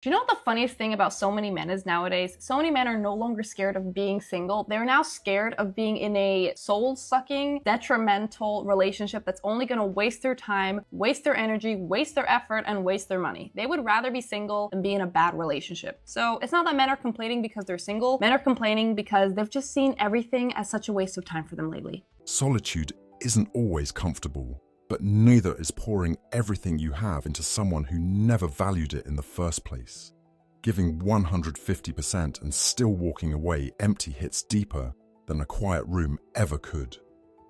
Do you know what the funniest thing about so many men is nowadays? So many men are no longer scared of being single. They're now scared of being in a soul-sucking, detrimental relationship that's only gonna waste their time, waste their energy, waste their effort, and waste their money. They would rather be single than be in a bad relationship. So it's not that men are complaining because they're single. Men are complaining because they've just seen everything as such a waste of time for them lately. Solitude isn't always comfortable, but neither is pouring everything you have into someone who never valued it in the first place. Giving 150% and still walking away empty hits deeper than a quiet room ever could.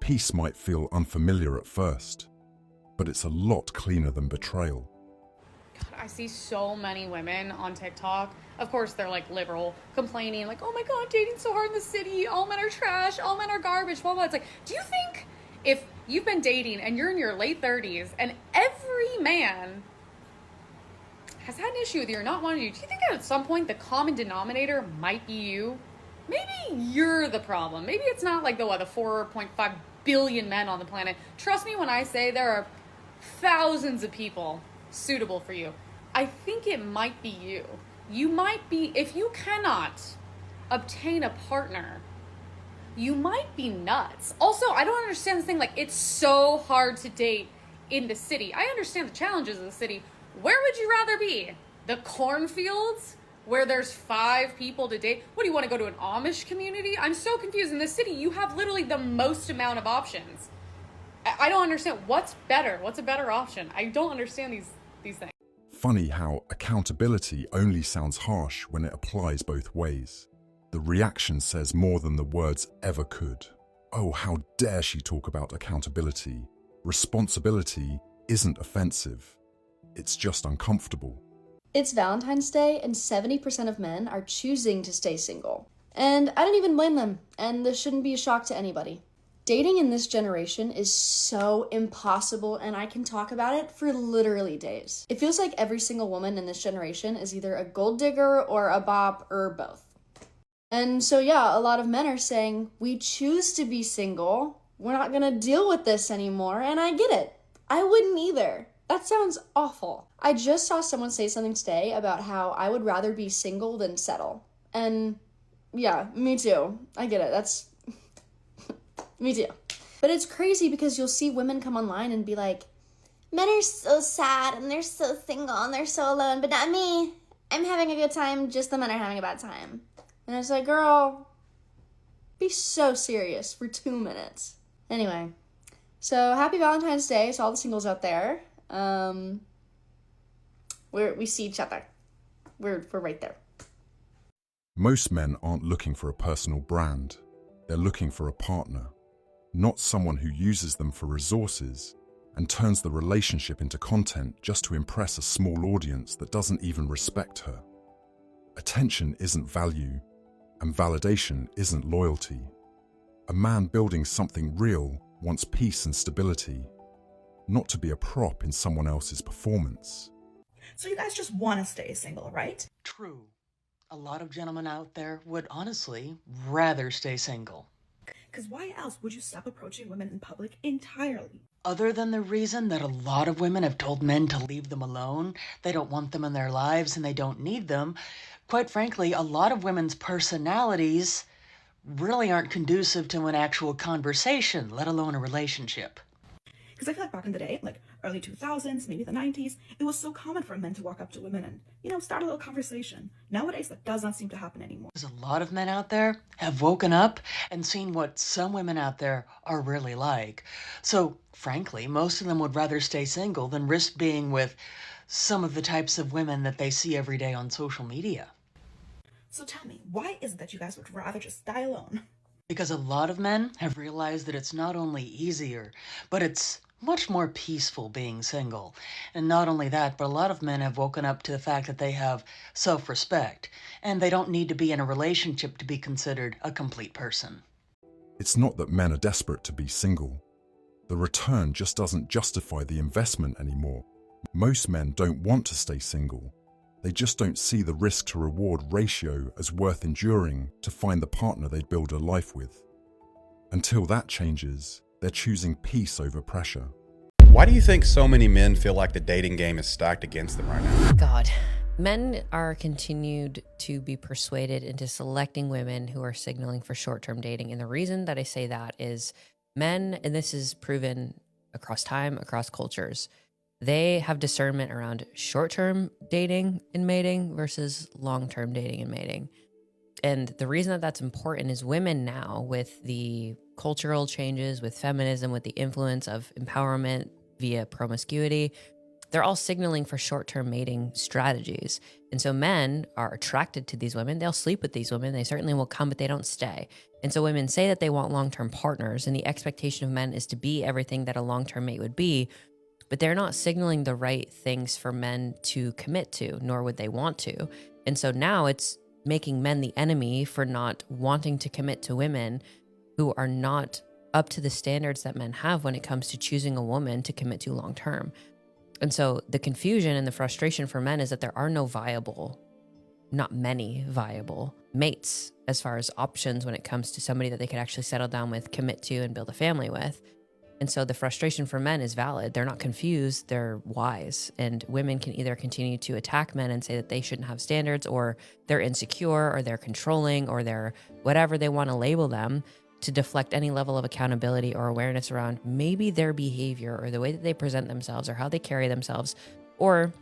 Peace might feel unfamiliar at first, but it's a lot cleaner than betrayal. God, I see so many women on TikTok. Of course, they're like liberal, complaining like, oh my God, dating's so hard in the city. All men are trash. All men are garbage. Blah, blah. It's like, do you think if you've been dating and you're in your late 30s and every man has had an issue with you or not wanting you, do you think at some point the common denominator might be you? Maybe you're the problem. Maybe it's not like the 4.5 billion men on the planet. Trust me when I say there are thousands of people suitable for you. I think it might be you. You might be, if you cannot obtain a partner, you might be nuts. Also, I don't understand this thing, like, it's so hard to date in the city. I understand the challenges of the city. Where would you rather be? The cornfields, where there's 5 people to date? What, do you want to go to an Amish community? I'm so confused. In the city, you have literally the most amount of options. I don't understand. What's better? What's a better option? I don't understand these things. Funny how accountability only sounds harsh when it applies both ways. The reaction says more than the words ever could. Oh, how dare she talk about accountability? Responsibility isn't offensive. It's just uncomfortable. It's Valentine's Day and 70% of men are choosing to stay single. And I don't even blame them, and this shouldn't be a shock to anybody. Dating in this generation is so impossible, and I can talk about it for literally days. It feels like every single woman in this generation is either a gold digger or a bop or both. And so yeah, a lot of men are saying, we choose to be single, we're not gonna deal with this anymore, and I get it. I wouldn't either. That sounds awful. I just saw someone say something today about how I would rather be single than settle. And yeah, me too. I get it. That's me too. But it's crazy because you'll see women come online and be like, men are so sad and they're so single and they're so alone, but not me. I'm having a good time, just the men are having a bad time. And it's like, girl, be so serious for 2 minutes. Anyway, so happy Valentine's Day to all the singles out there. We see each other. We're right there. Most men aren't looking for a personal brand. They're looking for a partner, not someone who uses them for resources and turns the relationship into content just to impress a small audience that doesn't even respect her. Attention isn't value, and validation isn't loyalty. A man building something real wants peace and stability, not to be a prop in someone else's performance. So you guys just want to stay single, right? True. A lot of gentlemen out there would honestly rather stay single. Because why else would you stop approaching women in public entirely? Other than the reason that a lot of women have told men to leave them alone, they don't want them in their lives and they don't need them, quite frankly, a lot of women's personalities really aren't conducive to an actual conversation, let alone a relationship. Because I feel like back in the day, like early 2000s, maybe the 90s, it was so common for men to walk up to women and, start a little conversation. Nowadays, that does not seem to happen anymore. Because a lot of men out there have woken up and seen what some women out there are really like. So, frankly, most of them would rather stay single than risk being with some of the types of women that they see every day on social media. So tell me, why is it that you guys would rather just die alone? Because a lot of men have realized that it's not only easier, but it's much more peaceful being single. And not only that, but a lot of men have woken up to the fact that they have self-respect, and they don't need to be in a relationship to be considered a complete person. It's not that men are desperate to be single. The return just doesn't justify the investment anymore. Most men don't want to stay single. They just don't see the risk to reward ratio as worth enduring to find the partner they'd build a life with. Until that changes, they're choosing peace over pressure. Why do you think so many men feel like the dating game is stacked against them right now? God, Men are continued to be persuaded into selecting women who are signaling for short-term dating. And the reason that I say that is men, and this is proven across time, across cultures, they have discernment around short-term dating and mating versus long-term dating and mating. And the reason that that's important is women now, with the cultural changes, with feminism, with the influence of empowerment via promiscuity, they're all signaling for short-term mating strategies. And so men are attracted to these women. They'll sleep with these women. They certainly will come, but they don't stay. And so women say that they want long-term partners, and the expectation of men is to be everything that a long-term mate would be, but they're not signaling the right things for men to commit to, nor would they want to. And so now it's making men the enemy for not wanting to commit to women who are not up to the standards that men have when it comes to choosing a woman to commit to long-term. And so the confusion and the frustration for men is that there are no viable, not many viable mates as far as options when it comes to somebody that they could actually settle down with, commit to, and build a family with. And so the frustration for men is valid. They're not confused, they're wise. And women can either continue to attack men and say that they shouldn't have standards, or they're insecure, or they're controlling, or they're whatever they want to label them, to deflect any level of accountability or awareness around maybe their behavior or the way that they present themselves or how they carry themselves or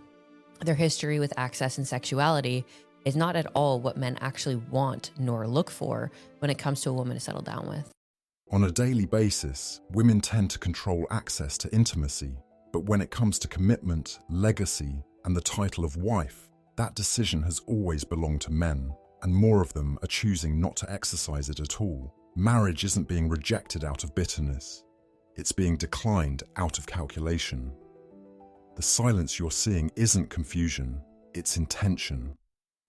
their history with access and sexuality is not at all what men actually want nor look for when it comes to a woman to settle down with. On a daily basis, women tend to control access to intimacy, but when it comes to commitment, legacy, and the title of wife, that decision has always belonged to men, and more of them are choosing not to exercise it at all. Marriage isn't being rejected out of bitterness. It's being declined out of calculation. The silence you're seeing isn't confusion, it's intention.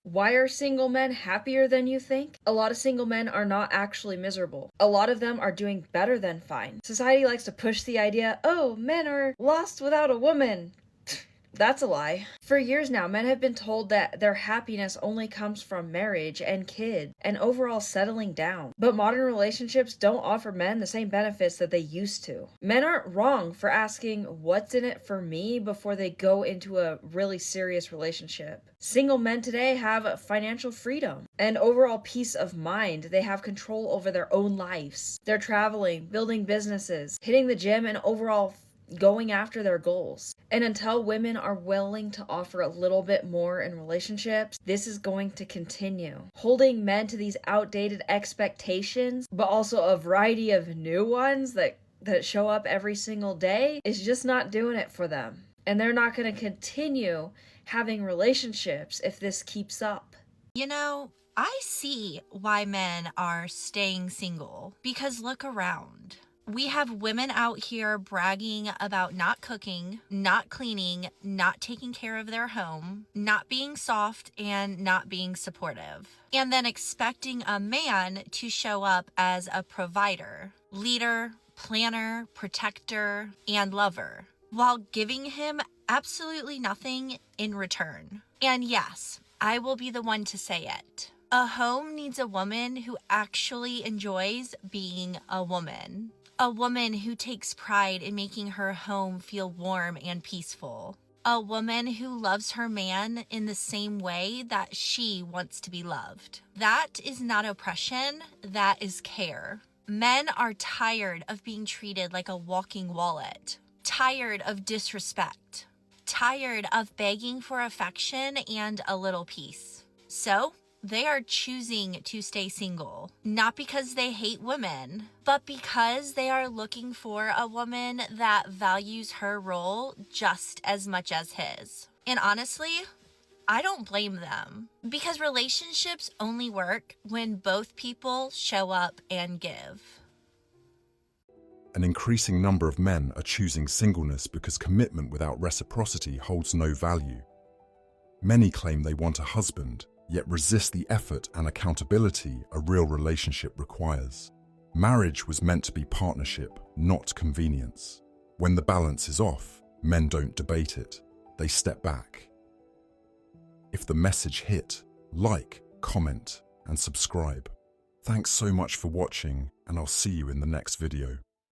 Why are single men happier than you think? A lot of single men are not actually miserable. A lot of them are doing better than fine. Society likes to push the idea, oh, men are lost without a woman. That's a lie. For years now, men have been told that their happiness only comes from marriage and kids and overall settling down. But modern relationships don't offer men the same benefits that they used to. Men aren't wrong for asking what's in it for me before they go into a really serious relationship. Single men today have financial freedom and overall peace of mind. They have control over their own lives. They're traveling, building businesses, hitting the gym, and overall going after their goals. And until women are willing to offer a little bit more in relationships, this is going to continue. Holding men to these outdated expectations, but also a variety of new ones that show up every single day, is just not doing it for them. And they're not going to continue having relationships if this keeps up. You know, I see why men are staying single, because look around. We have women out here bragging about not cooking, not cleaning, not taking care of their home, not being soft, and not being supportive. And then expecting a man to show up as a provider, leader, planner, protector, and lover, while giving him absolutely nothing in return. And yes, I will be the one to say it. A home needs a woman who actually enjoys being a woman. A woman who takes pride in making her home feel warm and peaceful. A woman who loves her man in the same way that she wants to be loved. That is not oppression, that is care. Men are tired of being treated like a walking wallet. Tired of disrespect. Tired of begging for affection and a little peace. So, they are choosing to stay single, not because they hate women, but because they are looking for a woman that values her role just as much as his. And honestly, I don't blame them, because relationships only work when both people show up and give. An increasing number of men are choosing singleness because commitment without reciprocity holds no value. Many claim they want a husband, yet resist the effort and accountability a real relationship requires. Marriage was meant to be partnership, not convenience. When the balance is off, men don't debate it, they step back. If the message hit, like, comment, and subscribe. Thanks so much for watching, and I'll see you in the next video.